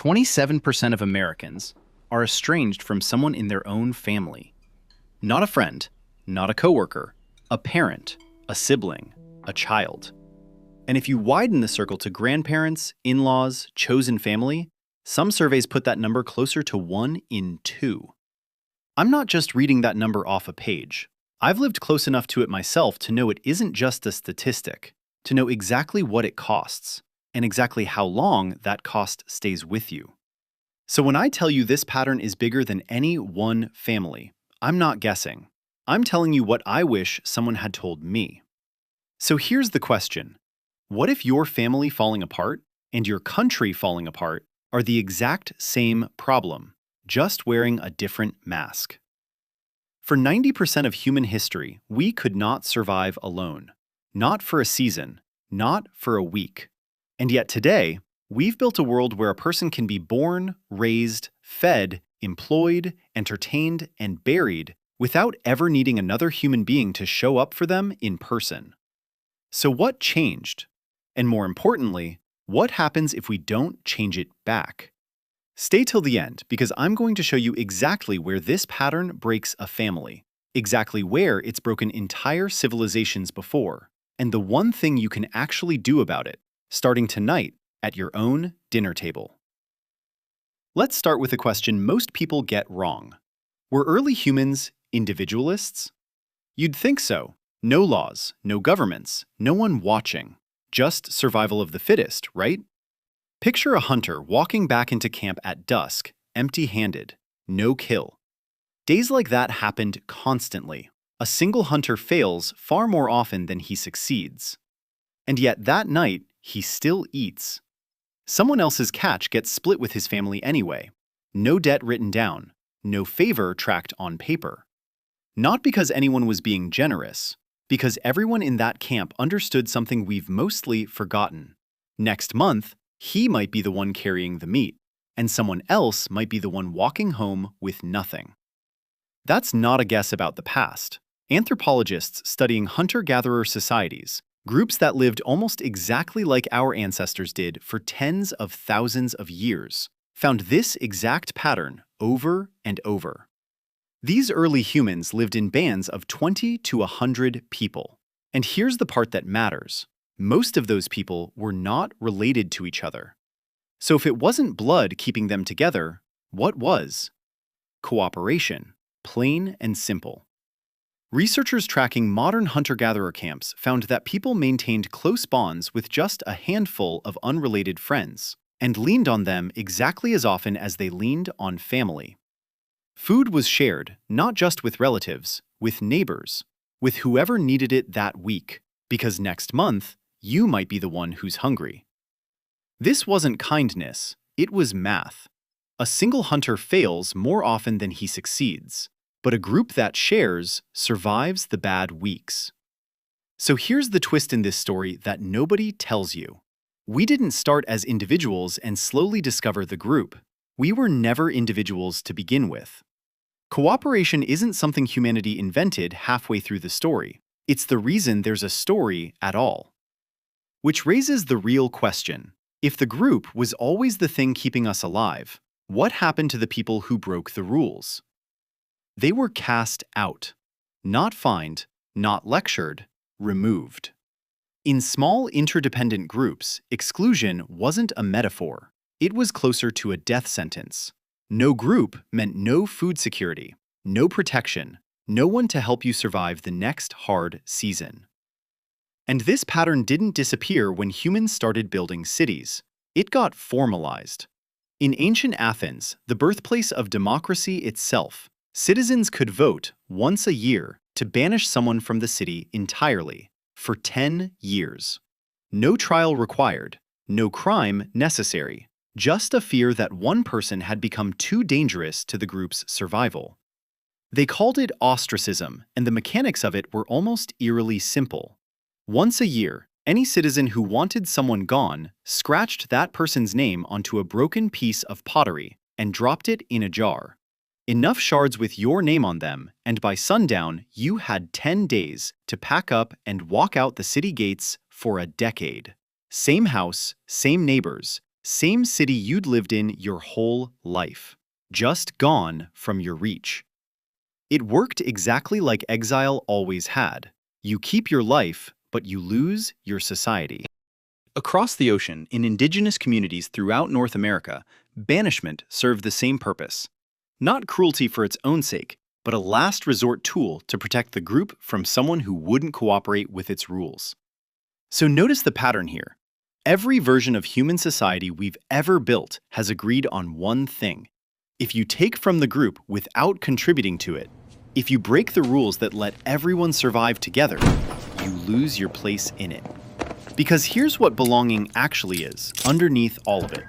27% of Americans are estranged from someone in their own family. Not a friend, not a coworker, a parent, a sibling, a child. And if you widen the circle to grandparents, in-laws, chosen family, some surveys put that number closer to 1 in 2. I'm not just reading that number off a page. I've lived close enough to it myself to know it isn't just a statistic, to know exactly what it costs, and exactly how long that cost stays with you. So when I tell you this pattern is bigger than any one family, I'm not guessing. I'm telling you what I wish someone had told me. So here's the question. What if your family falling apart and your country falling apart are the exact same problem, just wearing a different mask? For 90% of human history, we could not survive alone. Not for a season, not for a week. And yet today, we've built a world where a person can be born, raised, fed, employed, entertained, and buried without ever needing another human being to show up for them in person. So what changed? And more importantly, what happens if we don't change it back? Stay till the end, because I'm going to show you exactly where this pattern breaks a family, exactly where it's broken entire civilizations before, and the one thing you can actually do about it, starting tonight at your own dinner table. Let's start with a question most people get wrong. Were early humans individualists? You'd think so. No laws, no governments, no one watching. Just survival of the fittest, right? Picture a hunter walking back into camp at dusk, empty-handed, no kill. Days like that happened constantly. A single hunter fails far more often than he succeeds. And yet that night, he still eats. Someone else's catch gets split with his family anyway. No debt written down, no favor tracked on paper. Not because anyone was being generous, because everyone in that camp understood something we've mostly forgotten. Next month, he might be the one carrying the meat, and someone else might be the one walking home with nothing. That's not a guess about the past. Anthropologists studying hunter-gatherer societies, groups that lived almost exactly like our ancestors did for tens of thousands of years, found this exact pattern over and over. These early humans lived in bands of 20 to 100 people. And here's the part that matters. Most of those people were not related to each other. So if it wasn't blood keeping them together, what was? Cooperation, plain and simple. Researchers tracking modern hunter-gatherer camps found that people maintained close bonds with just a handful of unrelated friends, and leaned on them exactly as often as they leaned on family. Food was shared, not just with relatives, with neighbors, with whoever needed it that week, because next month, you might be the one who's hungry. This wasn't kindness, it was math. A single hunter fails more often than he succeeds, but a group that shares survives the bad weeks. So here's the twist in this story that nobody tells you. We didn't start as individuals and slowly discover the group. We were never individuals to begin with. Cooperation isn't something humanity invented halfway through the story. It's the reason there's a story at all. Which raises the real question. If the group was always the thing keeping us alive, what happened to the people who broke the rules? They were cast out. Not fined, not lectured, removed. In small interdependent groups, exclusion wasn't a metaphor. It was closer to a death sentence. No group meant no food security, no protection, no one to help you survive the next hard season. And this pattern didn't disappear when humans started building cities. It got formalized. In ancient Athens, the birthplace of democracy itself, citizens could vote once a year to banish someone from the city entirely, for 10 years. No trial required, no crime necessary. Just a fear that one person had become too dangerous to the group's survival. They called it ostracism, and the mechanics of it were almost eerily simple. Once a year, any citizen who wanted someone gone scratched that person's name onto a broken piece of pottery and dropped it in a jar. Enough shards with your name on them, and by sundown, you had 10 days to pack up and walk out the city gates for a decade. Same house, same neighbors, Same city you'd lived in your whole life, just gone from your reach. It worked exactly like exile always had. You keep your life, but you lose your society. Across the ocean, in indigenous communities throughout North America, banishment served the same purpose. Not cruelty for its own sake, but a last resort tool to protect the group from someone who wouldn't cooperate with its rules. So notice the pattern here. Every version of human society we've ever built has agreed on one thing. If you take from the group without contributing to it, if you break the rules that let everyone survive together, you lose your place in it. Because here's what belonging actually is, underneath all of it.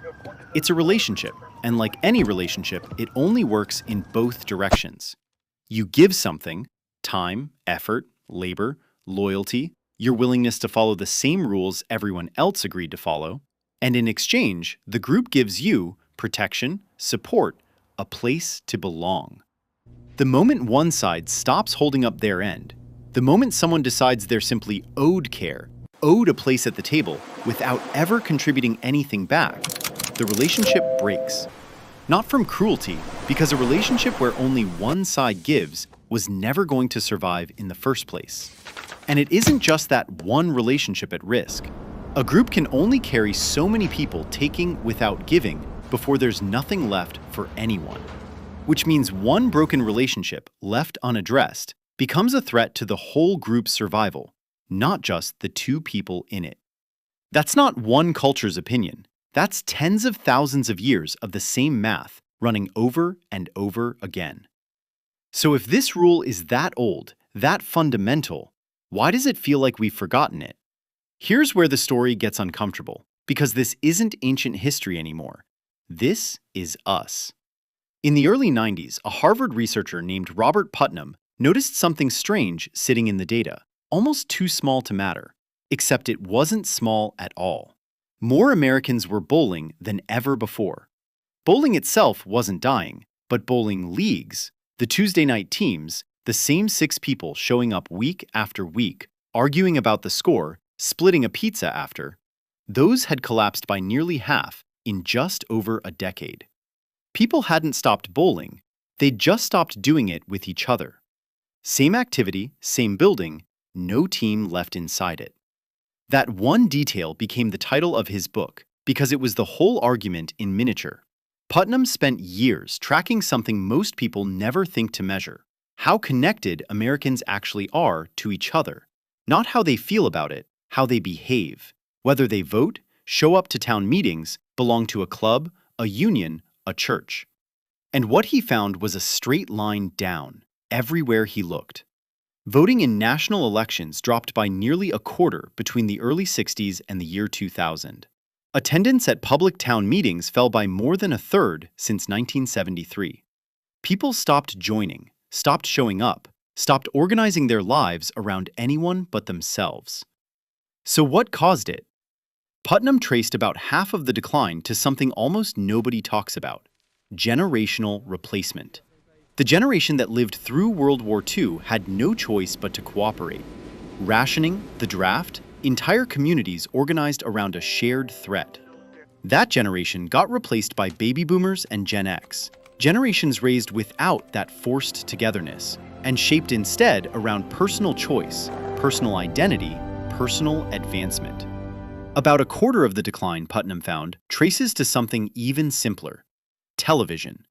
It's a relationship, and like any relationship, it only works in both directions. You give something, time, effort, labor, loyalty, your willingness to follow the same rules everyone else agreed to follow, and in exchange, the group gives you protection, support, a place to belong. The moment one side stops holding up their end, the moment someone decides they're simply owed care, owed a place at the table without ever contributing anything back, the relationship breaks. Not from cruelty, because a relationship where only one side gives was never going to survive in the first place. And it isn't just that one relationship at risk. A group can only carry so many people taking without giving before there's nothing left for anyone. Which means one broken relationship left unaddressed becomes a threat to the whole group's survival, not just the two people in it. That's not one culture's opinion. That's tens of thousands of years of the same math running over and over again. So if this rule is that old, that fundamental, why does it feel like we've forgotten it? Here's where the story gets uncomfortable, because this isn't ancient history anymore. This is us. In the early 90s, a Harvard researcher named Robert Putnam noticed something strange sitting in the data, almost too small to matter, except it wasn't small at all. More Americans were bowling than ever before. Bowling itself wasn't dying, but bowling leagues, the Tuesday night teams, the same 6 people showing up week after week, arguing about the score, splitting a pizza after, those had collapsed by nearly half in just over a decade. People hadn't stopped bowling, they'd just stopped doing it with each other. Same activity, same building, no team left inside it. That one detail became the title of his book because it was the whole argument in miniature. Putnam spent years tracking something most people never think to measure: how connected Americans actually are to each other. Not how they feel about it, how they behave. Whether they vote, show up to town meetings, belong to a club, a union, a church. And what he found was a straight line down, everywhere he looked. Voting in national elections dropped by nearly a quarter between the early 60s and the year 2000. Attendance at public town meetings fell by more than a third since 1973. People stopped joining, stopped showing up, stopped organizing their lives around anyone but themselves. So what caused it? Putnam traced about half of the decline to something almost nobody talks about: generational replacement. The generation that lived through World War II had no choice but to cooperate. Rationing, the draft, entire communities organized around a shared threat. That generation got replaced by baby boomers and Gen X, generations raised without that forced togetherness, and shaped instead around personal choice, personal identity, personal advancement. About a quarter of the decline, Putnam found, traces to something even simpler: television.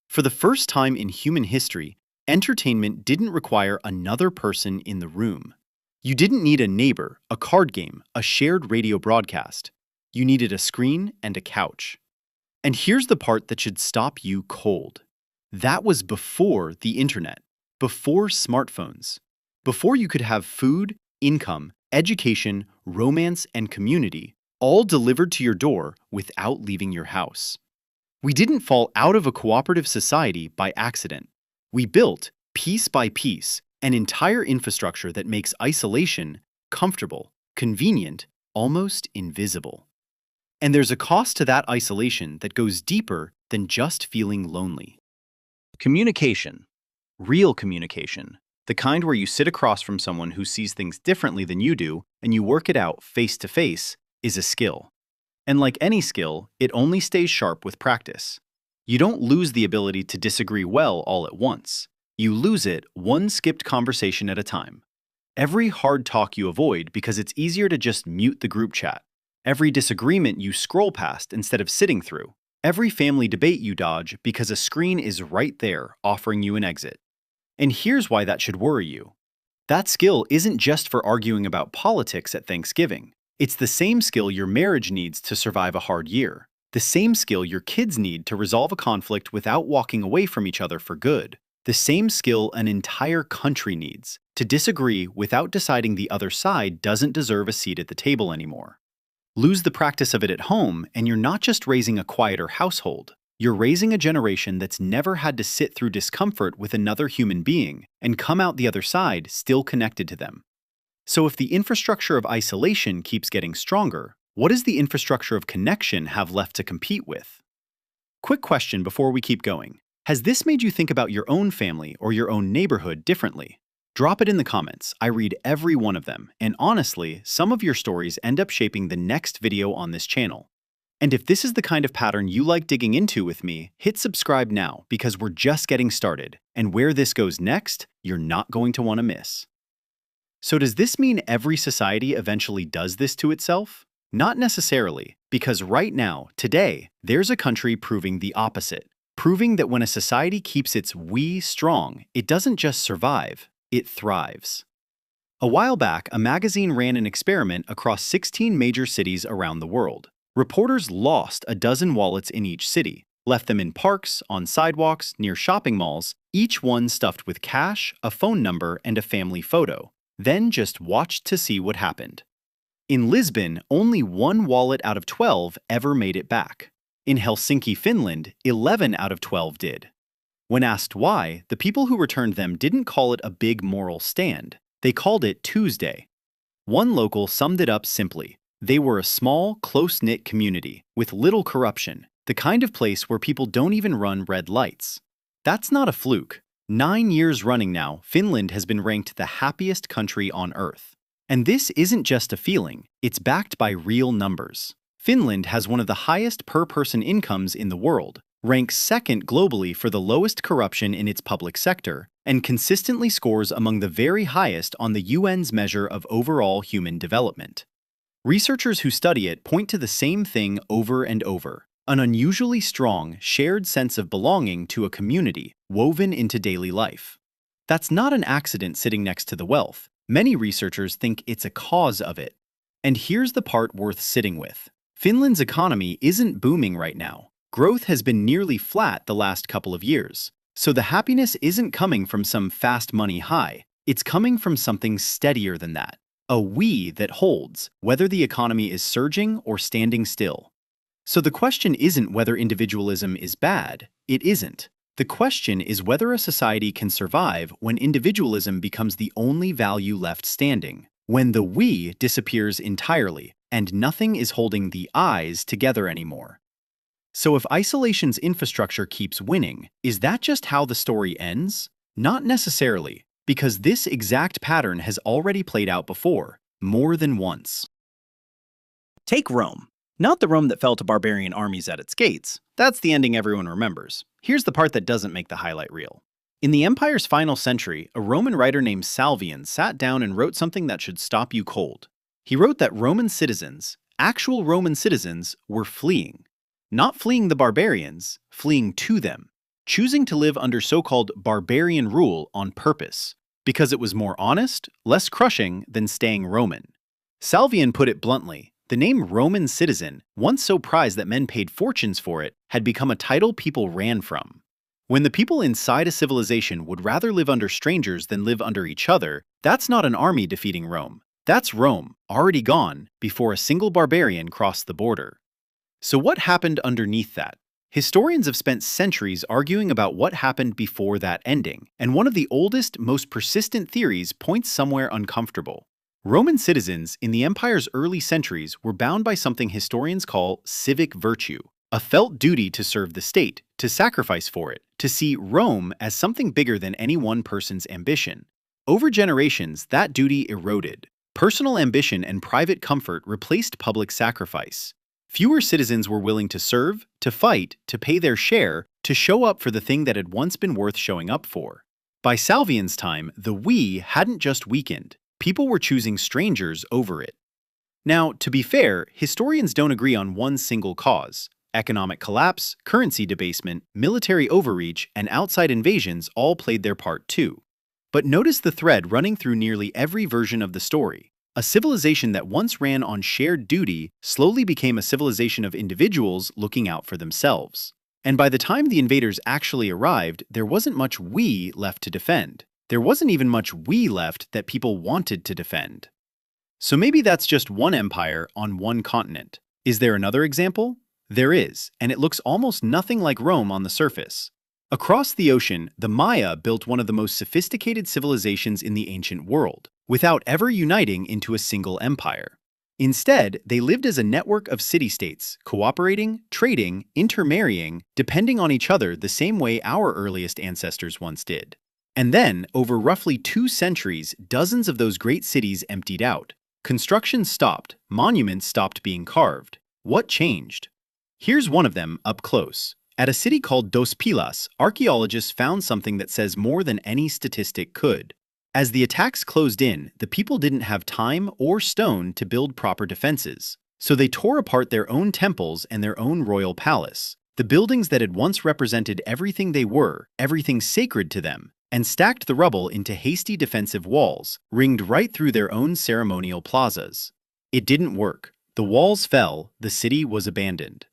For the first time in human history, entertainment didn't require another person in the room. You didn't need a neighbor, a card game, a shared radio broadcast. You needed a screen and a couch. And here's the part that should stop you cold. That was before the internet, before smartphones, before you could have food, income, education, romance, and community all delivered to your door without leaving your house. We didn't fall out of a cooperative society by accident. We built, piece by piece, an entire infrastructure that makes isolation comfortable, convenient, almost invisible. And there's a cost to that isolation that goes deeper than just feeling lonely. Communication. Real communication. The kind where you sit across from someone who sees things differently than you do and you work it out face to face, is a skill. And like any skill, it only stays sharp with practice. You don't lose the ability to disagree well all at once. You lose it one skipped conversation at a time. Every hard talk you avoid because it's easier to just mute the group chat. Every disagreement you scroll past instead of sitting through. Every family debate you dodge because a screen is right there offering you an exit. And here's why that should worry you. That skill isn't just for arguing about politics at Thanksgiving. It's the same skill your marriage needs to survive a hard year. The same skill your kids need to resolve a conflict without walking away from each other for good. The same skill an entire country needs to disagree without deciding the other side doesn't deserve a seat at the table anymore. Lose the practice of it at home, and you're not just raising a quieter household. You're raising a generation that's never had to sit through discomfort with another human being and come out the other side still connected to them. So if the infrastructure of isolation keeps getting stronger, what does the infrastructure of connection have left to compete with? Quick question before we keep going. Has this made you think about your own family or your own neighborhood differently? Drop it in the comments. I read every one of them, and honestly, some of your stories end up shaping the next video on this channel. And if this is the kind of pattern you like digging into with me, hit subscribe now because we're just getting started, and where this goes next, you're not going to want to miss. So does this mean every society eventually does this to itself? Not necessarily, because right now, today, there's a country proving the opposite. Proving that when a society keeps its we strong, it doesn't just survive, it thrives. A while back, a magazine ran an experiment across 16 major cities around the world. Reporters lost a dozen wallets in each city, left them in parks, on sidewalks, near shopping malls, each one stuffed with cash, a phone number, and a family photo, then just watched to see what happened. In Lisbon, only one wallet out of 12 ever made it back. In Helsinki, Finland, 11 out of 12 did. When asked why, the people who returned them didn't call it a big moral stand. They called it Tuesday. One local summed it up simply. They were a small, close-knit community with little corruption, the kind of place where people don't even run red lights. That's not a fluke. 9 years running now, Finland has been ranked the happiest country on Earth. And this isn't just a feeling, it's backed by real numbers. Finland has one of the highest per-person incomes in the world, ranks second globally for the lowest corruption in its public sector, and consistently scores among the very highest on the UN's measure of overall human development. Researchers who study it point to the same thing over and over, an unusually strong, shared sense of belonging to a community woven into daily life. That's not an accident sitting next to the wealth. Many researchers think it's a cause of it. And here's the part worth sitting with. Finland's economy isn't booming right now. Growth has been nearly flat the last couple of years. So the happiness isn't coming from some fast money high. It's coming from something steadier than that. A we that holds, whether the economy is surging or standing still. So the question isn't whether individualism is bad. It isn't. The question is whether a society can survive when individualism becomes the only value left standing, when the we disappears entirely, and nothing is holding the I's together anymore. So if isolation's infrastructure keeps winning, is that just how the story ends? Not necessarily, because this exact pattern has already played out before, more than once. Take Rome. Not the Rome that fell to barbarian armies at its gates. That's the ending everyone remembers. Here's the part that doesn't make the highlight reel. In the empire's final century, a Roman writer named Salvian sat down and wrote something that should stop you cold. He wrote that Roman citizens, actual Roman citizens, were fleeing. Not fleeing the barbarians, fleeing to them, choosing to live under so-called barbarian rule on purpose, because it was more honest, less crushing than staying Roman. Salvian put it bluntly, the name Roman citizen, once so prized that men paid fortunes for it, had become a title people ran from. When the people inside a civilization would rather live under strangers than live under each other, that's not an army defeating Rome. That's Rome, already gone, before a single barbarian crossed the border. So what happened underneath that? Historians have spent centuries arguing about what happened before that ending, and one of the oldest, most persistent theories points somewhere uncomfortable. Roman citizens in the empire's early centuries were bound by something historians call civic virtue, a felt duty to serve the state, to sacrifice for it, to see Rome as something bigger than any one person's ambition. Over generations, that duty eroded. Personal ambition and private comfort replaced public sacrifice. Fewer citizens were willing to serve, to fight, to pay their share, to show up for the thing that had once been worth showing up for. By Salvian's time, the we hadn't just weakened. People were choosing strangers over it. Now, to be fair, historians don't agree on one single cause. Economic collapse, currency debasement, military overreach, and outside invasions all played their part too. But notice the thread running through nearly every version of the story. A civilization that once ran on shared duty slowly became a civilization of individuals looking out for themselves. And by the time the invaders actually arrived, there wasn't much we left to defend. There wasn't even much we left that people wanted to defend. So maybe that's just one empire on one continent. Is there another example? There is, and it looks almost nothing like Rome on the surface. Across the ocean, the Maya built one of the most sophisticated civilizations in the ancient world, without ever uniting into a single empire. Instead, they lived as a network of city-states, cooperating, trading, intermarrying, depending on each other the same way our earliest ancestors once did. And then, over roughly 2 centuries, dozens of those great cities emptied out. Construction stopped, monuments stopped being carved. What changed? Here's one of them up close. At a city called Dos Pilas, archaeologists found something that says more than any statistic could. As the attacks closed in, the people didn't have time or stone to build proper defenses. So they tore apart their own temples and their own royal palace, the buildings that had once represented everything they were, everything sacred to them, and stacked the rubble into hasty defensive walls, ringed right through their own ceremonial plazas. It didn't work. The walls fell, the city was abandoned.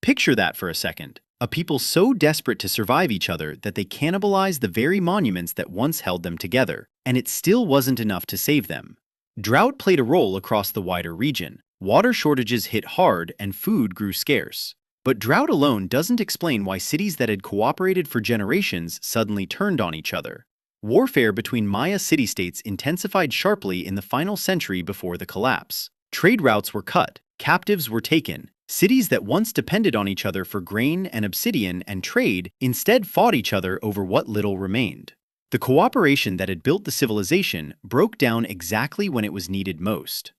Picture that for a second. A people so desperate to survive each other that they cannibalized the very monuments that once held them together, and it still wasn't enough to save them. Drought played a role across the wider region. Water shortages hit hard and food grew scarce. But drought alone doesn't explain why cities that had cooperated for generations suddenly turned on each other. Warfare between Maya city-states intensified sharply in the final century before the collapse. Trade routes were cut, captives were taken. Cities that once depended on each other for grain and obsidian and trade instead fought each other over what little remained. The cooperation that had built the civilization broke down exactly when it was needed most.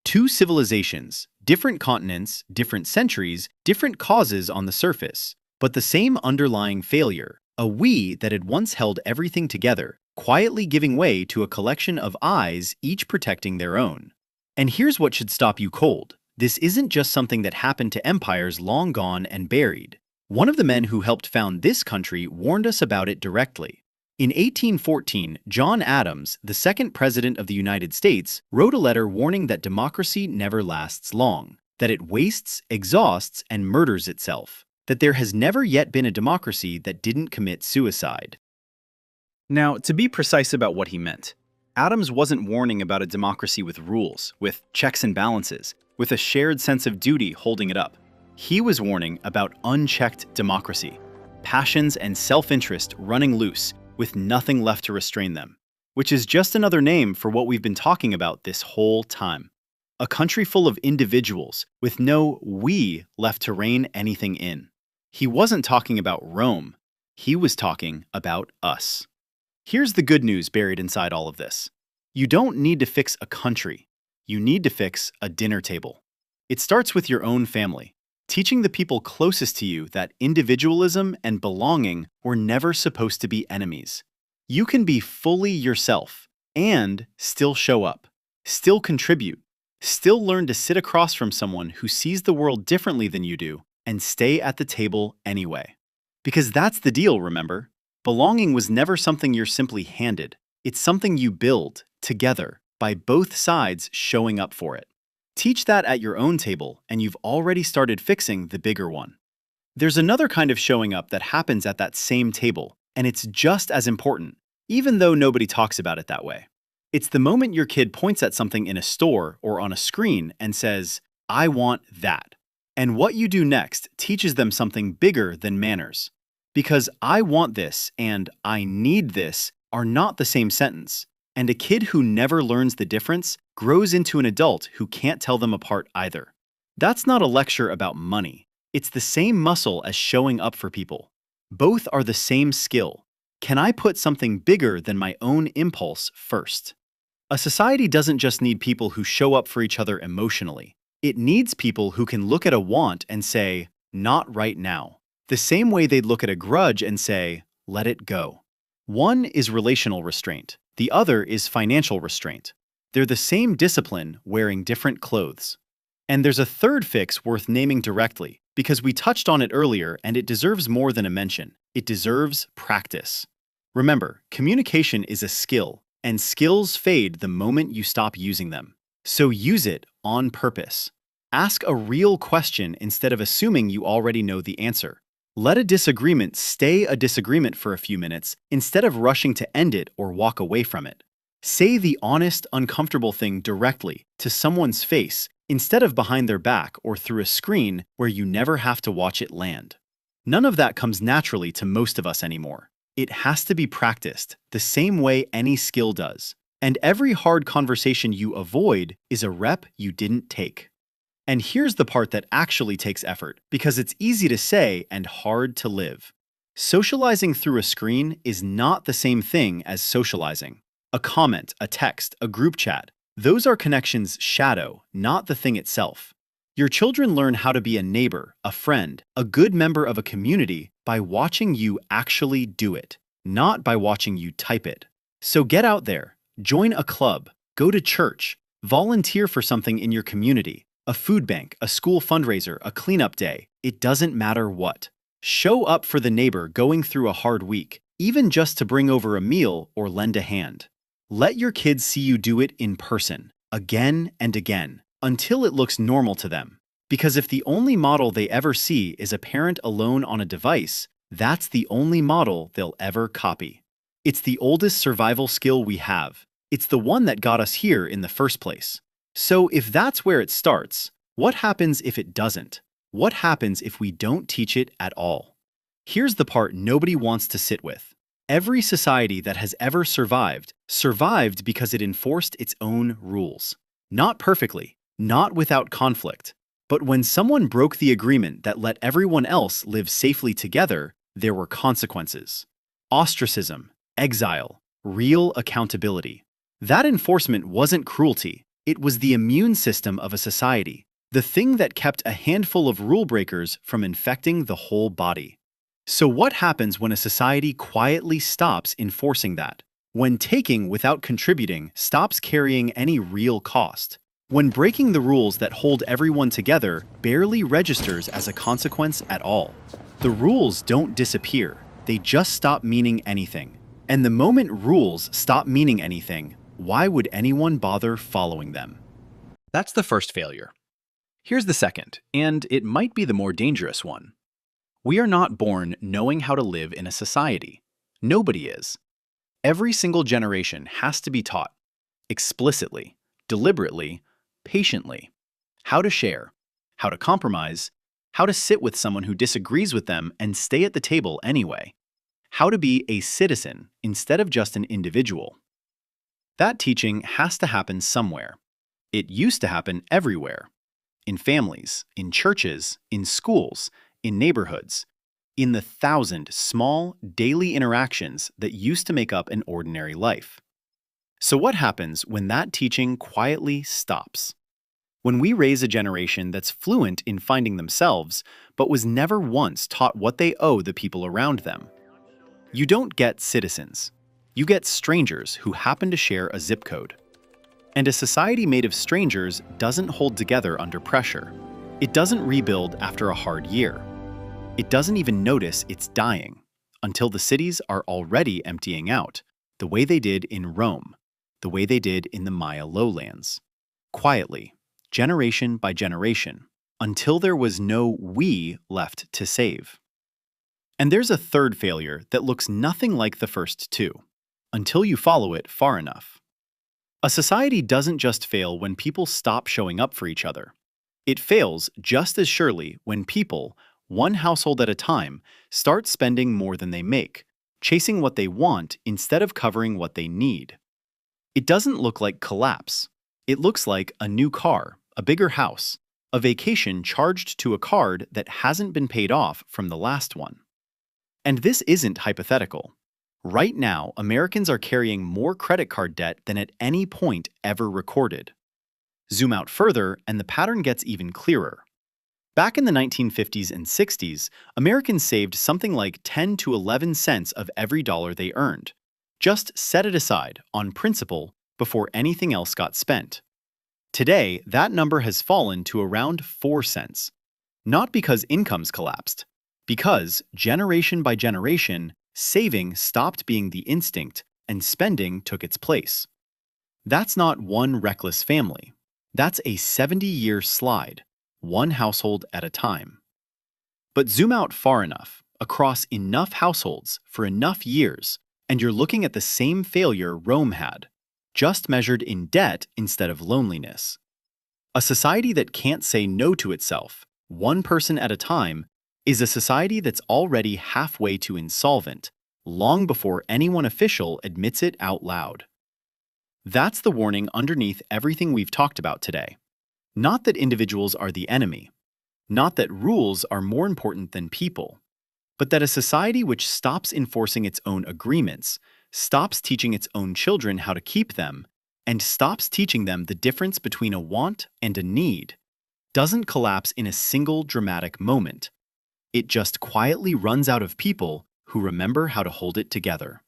2 civilizations, different continents, different centuries, different causes on the surface, but the same underlying failure, a we that had once held everything together, quietly giving way to a collection of I's, each protecting their own. And here's what should stop you cold. This isn't just something that happened to empires long gone and buried. One of the men who helped found this country warned us about it directly. In 1814, John Adams, the second president of the United States, wrote a letter warning that democracy never lasts long, that it wastes, exhausts, and murders itself, that there has never yet been a democracy that didn't commit suicide. Now, to be precise about what he meant, Adams wasn't warning about a democracy with rules, with checks and balances, with a shared sense of duty holding it up. He was warning about unchecked democracy, passions and self-interest running loose, with nothing left to restrain them, which is just another name for what we've been talking about this whole time. A country full of individuals, with no we left to rein anything in. He wasn't talking about Rome. He was talking about us. Here's the good news buried inside all of this. You don't need to fix a country. You need to fix a dinner table. It starts with your own family, teaching the people closest to you that individualism and belonging were never supposed to be enemies. You can be fully yourself and still show up, still contribute, still learn to sit across from someone who sees the world differently than you do and stay at the table anyway. Because that's the deal, remember? Belonging was never something you're simply handed. It's something you build together by both sides showing up for it. Teach that at your own table, and you've already started fixing the bigger one. There's another kind of showing up that happens at that same table, and it's just as important, even though nobody talks about it that way. It's the moment your kid points at something in a store or on a screen and says, "I want that." And what you do next teaches them something bigger than manners. Because "I want this" and "I need this" are not the same sentence. And a kid who never learns the difference grows into an adult who can't tell them apart either. That's not a lecture about money. It's the same muscle as showing up for people. Both are the same skill. Can I put something bigger than my own impulse first? A society doesn't just need people who show up for each other emotionally. It needs people who can look at a want and say, not right now, the same way they'd look at a grudge and say, let it go. One is relational restraint, the other is financial restraint. They're the same discipline wearing different clothes. And there's a third fix worth naming directly, because we touched on it earlier and it deserves more than a mention. It deserves practice. Remember, communication is a skill, and skills fade the moment you stop using them. So use it on purpose. Ask a real question instead of assuming you already know the answer. Let a disagreement stay a disagreement for a few minutes instead of rushing to end it or walk away from it. Say the honest, uncomfortable thing directly to someone's face instead of behind their back or through a screen where you never have to watch it land. None of that comes naturally to most of us anymore. It has to be practiced the same way any skill does. And every hard conversation you avoid is a rep you didn't take. And here's the part that actually takes effort, because it's easy to say and hard to live. Socializing through a screen is not the same thing as socializing. A comment, a text, a group chat, those are connections' shadow, not the thing itself. Your children learn how to be a neighbor, a friend, a good member of a community by watching you actually do it, not by watching you type it. So get out there, join a club, go to church, volunteer for something in your community, a food bank, a school fundraiser, a cleanup day. It doesn't matter what. Show up for the neighbor going through a hard week, even just to bring over a meal or lend a hand. Let your kids see you do it in person, again and again, until it looks normal to them. Because if the only model they ever see is a parent alone on a device, that's the only model they'll ever copy. It's the oldest survival skill we have. It's the one that got us here in the first place. So if that's where it starts, what happens if it doesn't? What happens if we don't teach it at all? Here's the part nobody wants to sit with. Every society that has ever survived because it enforced its own rules. Not perfectly, not without conflict, but when someone broke the agreement that let everyone else live safely together, there were consequences. Ostracism, exile, real accountability. That enforcement wasn't cruelty. It was the immune system of a society, the thing that kept a handful of rule breakers from infecting the whole body. So what happens when a society quietly stops enforcing that? When taking without contributing stops carrying any real cost? When breaking the rules that hold everyone together barely registers as a consequence at all? The rules don't disappear, they just stop meaning anything. And the moment rules stop meaning anything, why would anyone bother following them? That's the first failure. Here's the second, and it might be the more dangerous one. We are not born knowing how to live in a society. Nobody is. Every single generation has to be taught, explicitly, deliberately, patiently, how to share, how to compromise, how to sit with someone who disagrees with them and stay at the table anyway, how to be a citizen instead of just an individual. That teaching has to happen somewhere. It used to happen everywhere. In families, in churches, in schools, in neighborhoods, in the 1,000 small, daily interactions that used to make up an ordinary life. So what happens when that teaching quietly stops? When we raise a generation that's fluent in finding themselves, but was never once taught what they owe the people around them? You don't get citizens. You get strangers who happen to share a zip code. And a society made of strangers doesn't hold together under pressure. It doesn't rebuild after a hard year. It doesn't even notice it's dying until the cities are already emptying out, the way they did in Rome, the way they did in the Maya lowlands. Quietly, generation by generation, until there was no we left to save. And there's a third failure that looks nothing like the first two, until you follow it far enough. A society doesn't just fail when people stop showing up for each other. It fails just as surely when people, one household at a time, start spending more than they make, chasing what they want instead of covering what they need. It doesn't look like collapse. It looks like a new car, a bigger house, a vacation charged to a card that hasn't been paid off from the last one. And this isn't hypothetical. Right now, Americans are carrying more credit card debt than at any point ever recorded. Zoom out further, and the pattern gets even clearer. Back in the 1950s and 60s, Americans saved something like 10 to 11 cents of every dollar they earned. Just set it aside, on principle, before anything else got spent. Today, that number has fallen to around 4 cents. Not because incomes collapsed, because, generation by generation, saving stopped being the instinct and spending took its place. That's not one reckless family. That's a 70-year slide, one household at a time. But zoom out far enough, across enough households for enough years, and you're looking at the same failure Rome had, just measured in debt instead of loneliness. A society that can't say no to itself, one person at a time, is a society that's already halfway to insolvent, long before anyone official admits it out loud. That's the warning underneath everything we've talked about today. Not that individuals are the enemy, not that rules are more important than people, but that a society which stops enforcing its own agreements, stops teaching its own children how to keep them, and stops teaching them the difference between a want and a need, doesn't collapse in a single dramatic moment. It just quietly runs out of people who remember how to hold it together.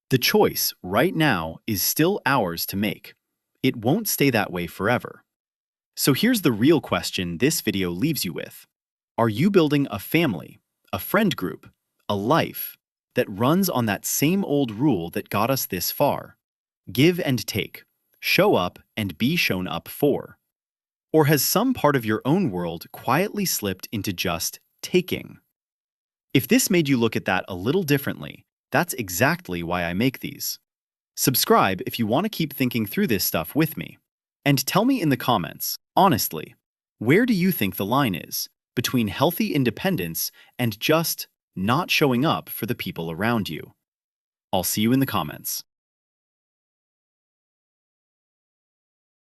The choice, right now, is still ours to make. It won't stay that way forever. So here's the real question this video leaves you with. Are you building a family, a friend group, a life that runs on that same old rule that got us this far? Give and take, show up and be shown up for. Or has some part of your own world quietly slipped into just taking? If this made you look at that a little differently, that's exactly why I make these. Subscribe if you want to keep thinking through this stuff with me. And tell me in the comments, honestly, where do you think the line is between healthy independence and just not showing up for the people around you? I'll see you in the comments.